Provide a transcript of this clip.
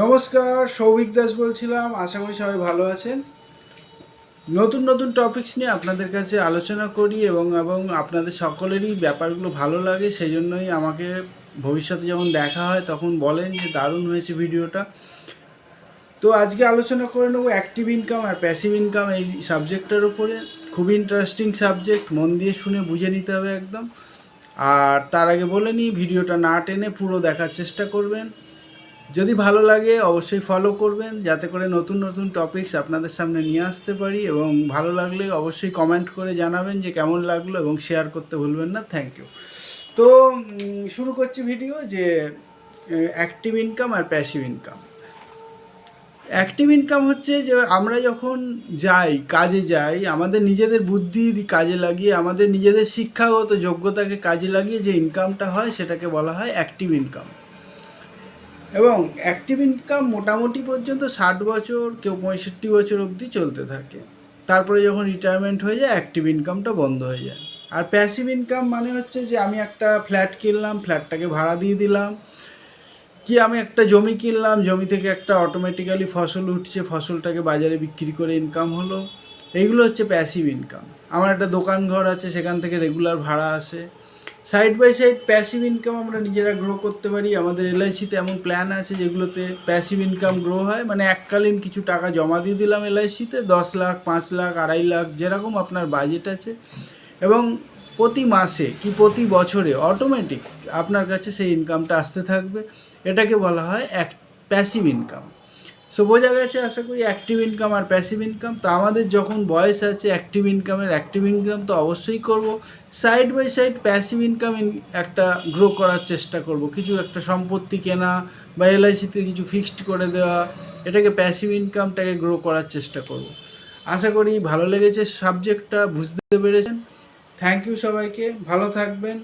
নমস্কার, সৌভিক দাস বলছিলাম। আশা করি সবাই ভালো আছেন। নতুন নতুন টপিকস নিয়ে আপনাদের কাছে আলোচনা করি এবং এবং আপনাদের সকলেরই ব্যাপারগুলো ভালো লাগে, সেই জন্যই আমাকে ভবিষ্যতে যখন দেখা হয় তখন বলেন যে দারুণ হয়েছে ভিডিওটা। তো আজকে আলোচনা করে নেবো অ্যাক্টিভ ইনকাম আর প্যাসিভ ইনকাম এই সাবজেক্টটার উপরে। খুব ইন্টারেস্টিং সাবজেক্ট, মন দিয়ে শুনে বুঝে নিতে হবে একদম। আর তার আগে বলে নিই, ভিডিওটা না টেনে পুরো দেখার চেষ্টা করবেন। যদি ভালো লাগে অবশ্যই ফলো করবেন, যাতে করে নতুন নতুন টপিকস আপনাদের সামনে নিয়ে আসতে পারি। এবং ভালো লাগলে অবশ্যই কমেন্ট করে জানাবেন যে কেমন লাগলো, এবং শেয়ার করতে ভুলবেন না। Thank you. তো শুরু করছি ভিডিও যে অ্যাক্টিভ ইনকাম আর প্যাসিভ ইনকাম। অ্যাক্টিভ ইনকাম হচ্ছে যে আমরা যখন কাজে যাই, আমাদের নিজেদের বুদ্ধি কাজে লাগিয়ে, আমাদের নিজেদের শিক্ষাগত যোগ্যতাকে কাজে লাগিয়ে যে ইনকামটা হয় সেটাকে বলা হয় অ্যাক্টিভ ইনকাম। এবং অ্যাক্টিভ ইনকাম মোটামুটি পর্যন্ত 60 বছর, কেউ 65 বছর অবধি চলতে থাকে। তারপরে যখন রিটায়ারমেন্ট হয়ে যায়, অ্যাক্টিভ ইনকামটা বন্ধ হয়ে যায়। আর প্যাসিভ ইনকাম মানে হচ্ছে যে আমি একটা ফ্ল্যাট কিনলাম, ফ্ল্যাটটাকে ভাড়া দিয়ে দিলাম, কি আমি একটা জমি কিনলাম, জমি থেকে একটা অটোমেটিক্যালি ফসল উঠছে, ফসলটাকে বাজারে বিক্রি করে ইনকাম হলো। এইগুলো হচ্ছে প্যাসিভ ইনকাম। আমার একটা দোকান ঘর আছে, সেখান থেকে রেগুলার ভাড়া আসে। Side by side passive income আমরা নিজেরা গ্রো করতে পারি। আমাদের এলআইসিতে এমন প্ল্যান আছে যেগুলোতে প্যাসিভ ইনকাম গ্রো হয়, মানে এককালীন কিছু টাকা জমা দিয়ে দিলাম এলআইসিতে, 10 লাখ, 5 লাখ, 2.5 লাখ, যেরকম আপনার বাজেট আছে, এবং প্রতি মাসে কি প্রতি বছরে অটোমেটিক আপনার কাছে সেই ইনকামটা আসতে থাকবে। এটাকে বলা হয় প্যাসিভ ইনকাম। সো বোঝা গেছে আশা করি অ্যাক্টিভ ইনকাম আর প্যাসিভ ইনকাম। তো আমাদের যখন বয়স আছে অ্যাক্টিভ ইনকাম তো অবশ্যই করব। Side by side passive income একটা গ্রো করার চেষ্টা করব। কিছু একটা সম্পত্তি কেনা বা এলআইসিতে কিছু ফিক্সড করে দেওয়া, এটাকে প্যাসিভ ইনকামটাকে গ্রো করার চেষ্টা করব। আশা করি ভালো লেগেছে, সাবজেক্টটা বুঝতে পেরেছেন। থ্যাংক ইউ সবাইকে, ভালো থাকবেন।